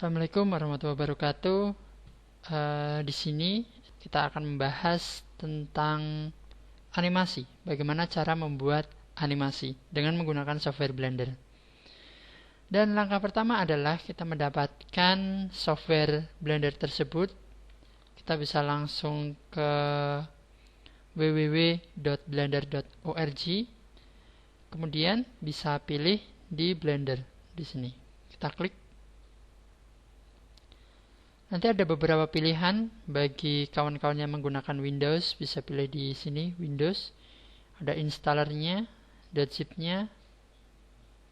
Assalamualaikum warahmatullahi wabarakatuh. Di sini kita akan membahas tentang animasi. Bagaimana cara membuat animasi dengan menggunakan software Blender. Dan langkah pertama adalah kita mendapatkan software Blender tersebut. Kita bisa langsung ke www.blender.org. Kemudian bisa pilih di Blender di sini. Kita klik. Nanti ada beberapa pilihan bagi kawan-kawan yang menggunakan Windows, bisa pilih di sini Windows. Ada installernya, .zip-nya,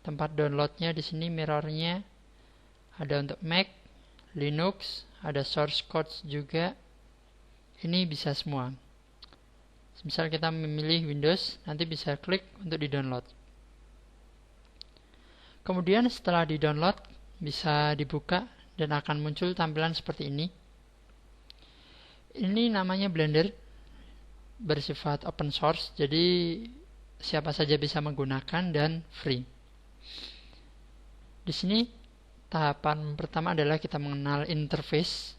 tempat downloadnya di sini, mirrornya. Ada untuk Mac, Linux, ada source code juga. Ini bisa semua. Misal kita memilih Windows, nanti bisa klik untuk di-download. Kemudian setelah di-download, bisa dibuka dan akan muncul tampilan seperti ini. Ini namanya Blender, bersifat open source, jadi siapa saja bisa menggunakan dan free. Di sini tahapan pertama adalah kita mengenal interface.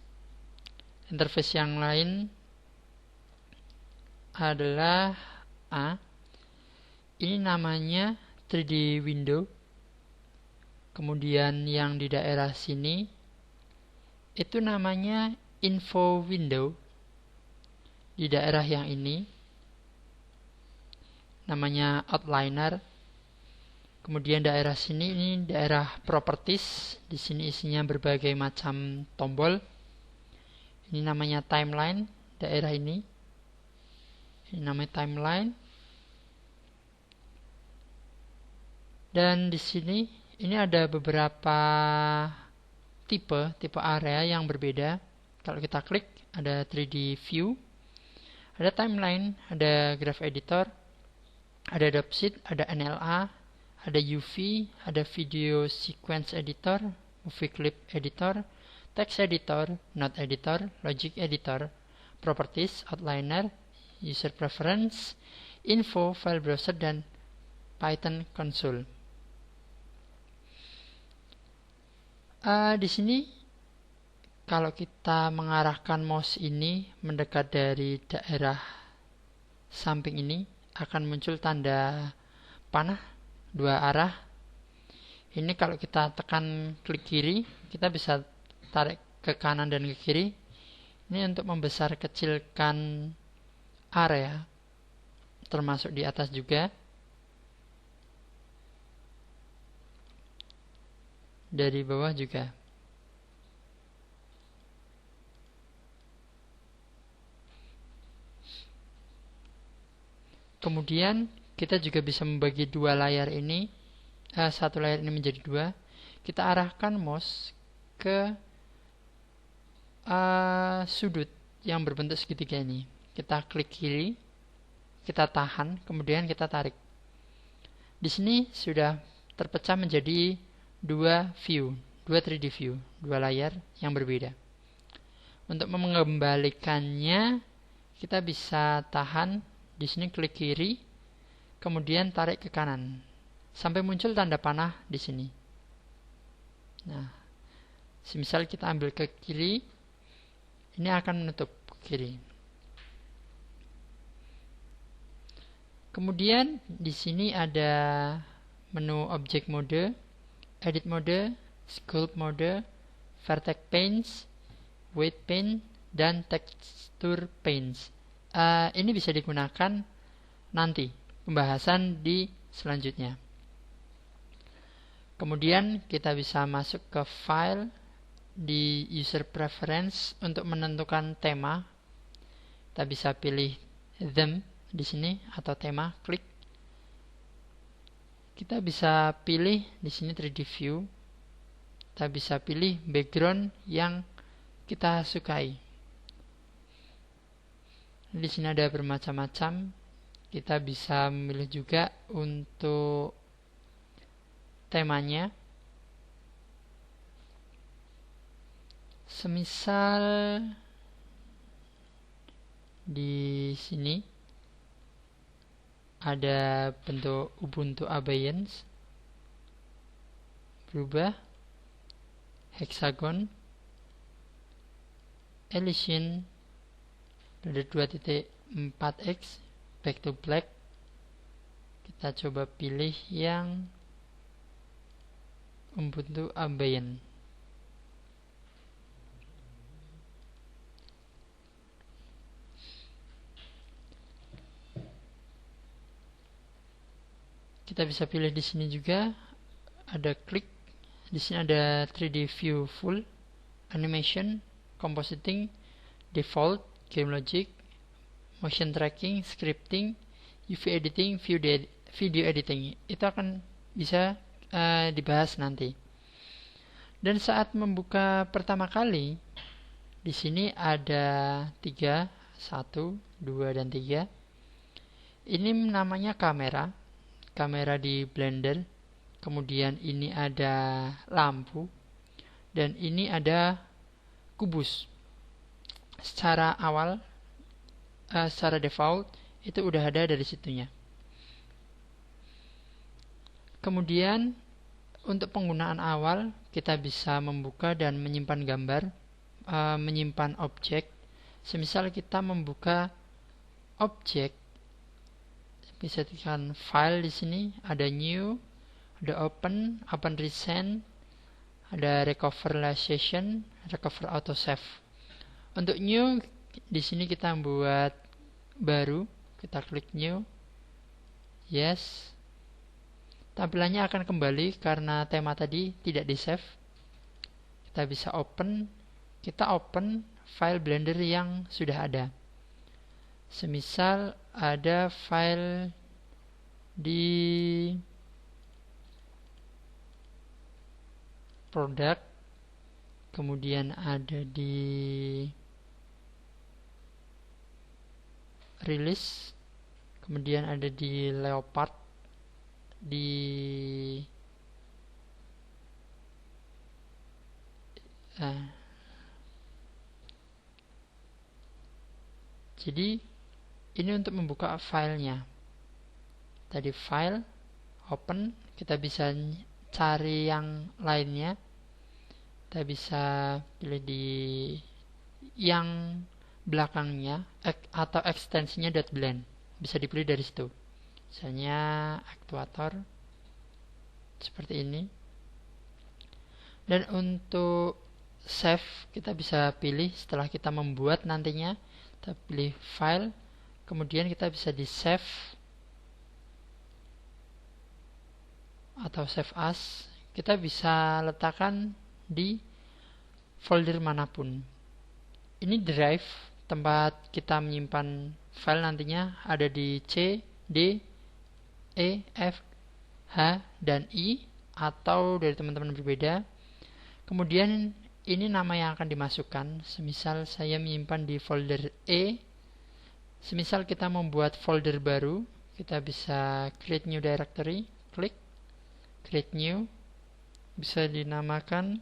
Interface yang lain adalah ini namanya 3D window. Kemudian yang di daerah sini itu namanya info window. Di daerah yang ini namanya outliner. Kemudian daerah sini ini daerah properties. Di sini isinya berbagai macam tombol. Ini namanya timeline. Daerah ini namanya timeline. Dan di sini ini ada beberapa tipe area yang berbeda. Kalau kita klik ada 3D view, ada timeline, ada graph editor, ada Dopseed, ada NLA, ada UV, ada video sequence editor, movie clip editor, text editor, note editor, logic editor, properties, outliner, user preference, info, file browser, dan Python console. Di sini kalau kita mengarahkan mouse ini mendekat dari daerah samping ini akan muncul tanda panah dua arah. Ini kalau kita tekan klik kiri, kita bisa tarik ke kanan dan ke kiri. Ini untuk membesar kecilkan area, termasuk di atas juga. Dari bawah juga. Kemudian kita juga bisa membagi dua layar ini, satu layar ini menjadi dua. Kita arahkan mouse ke sudut yang berbentuk segitiga ini. Kita klik kiri, kita tahan, kemudian kita tarik. Di sini sudah terpecah menjadi dua 3D view, dua layar yang berbeda. Untuk mengembalikannya, kita bisa tahan di sini, klik kiri, kemudian tarik ke kanan sampai muncul tanda panah di sini. Nah, semisal kita ambil ke kiri, ini akan menutup ke kiri. Kemudian di sini ada menu object mode, edit mode, sculpt mode, vertex paints, weight paint, dan texture paints. Ini bisa digunakan nanti pembahasan di selanjutnya. Kemudian kita bisa masuk ke file di user preference untuk menentukan tema. Kita bisa pilih theme di sini atau tema, klik. Kita bisa pilih di sini 3D view. Kita bisa pilih background yang kita sukai. Di sini ada bermacam-macam. Kita bisa memilih juga untuk temanya. Semisal di sini ada bentuk Ubuntu Ambience, berubah, hexagon, Elysian, blender 2.4x, back to black. Kita coba pilih yang Ubuntu Ambient. Kita bisa pilih di sini juga, ada klik. Di sini ada 3D view full, animation, compositing, default, game logic, motion tracking, scripting, UV editing, video editing. Itu akan bisa dibahas nanti. Dan saat membuka pertama kali, di sini ada 3, 1, 2, dan 3. Ini namanya kamera di Blender. Kemudian ini ada lampu, dan ini ada kubus. Secara awal, secara default itu udah ada dari situnya. Kemudian untuk penggunaan awal, kita bisa membuka dan menyimpan gambar, menyimpan objek. Semisal kita membuka objek, bisa tekan file. Di sini ada new, ada open recent, ada recover last session, recover auto save. Untuk new, di sini kita buat baru, kita klik new, yes. Tampilannya akan kembali karena tema tadi tidak di save. Kita bisa open, kita open file Blender yang sudah ada. Semisal ada file di product, kemudian ada di release, kemudian ada di leopard, jadi ini untuk membuka filenya. Tadi file, open, kita bisa cari yang lainnya. Kita bisa pilih di yang belakangnya atau ekstensinya .blend. Bisa dipilih dari situ. Misalnya aktuator seperti ini. Dan untuk save kita bisa pilih setelah kita membuat nantinya. Kita pilih file, kemudian kita bisa di save atau save as. Kita bisa letakkan di folder manapun. Ini drive, tempat kita menyimpan file nantinya ada di C, D, E, F, H, dan I, atau dari teman-teman berbeda. Kemudian ini nama yang akan dimasukkan. Semisal saya menyimpan di folder E, semisal kita membuat folder baru, kita bisa create new directory, klik create new, bisa dinamakan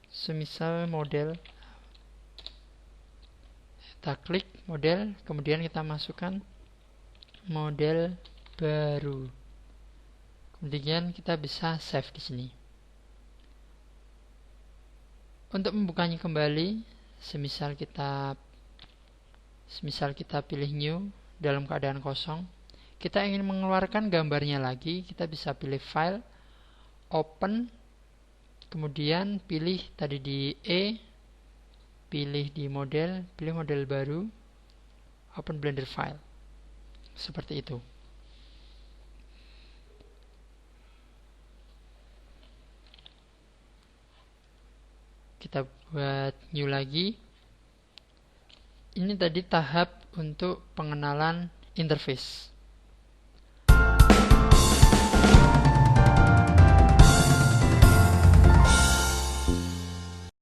semisal model. Kita klik model, kemudian kita masukkan model baru. Kemudian kita bisa save di sini. Untuk membukanya kembali, semisal kita pilih new dalam keadaan kosong, kita ingin mengeluarkan gambarnya lagi, kita bisa pilih file, open, kemudian pilih tadi di E, pilih di model, pilih model baru, open Blender file. Seperti itu. Kita buat new lagi. Ini tadi tahap untuk pengenalan interface.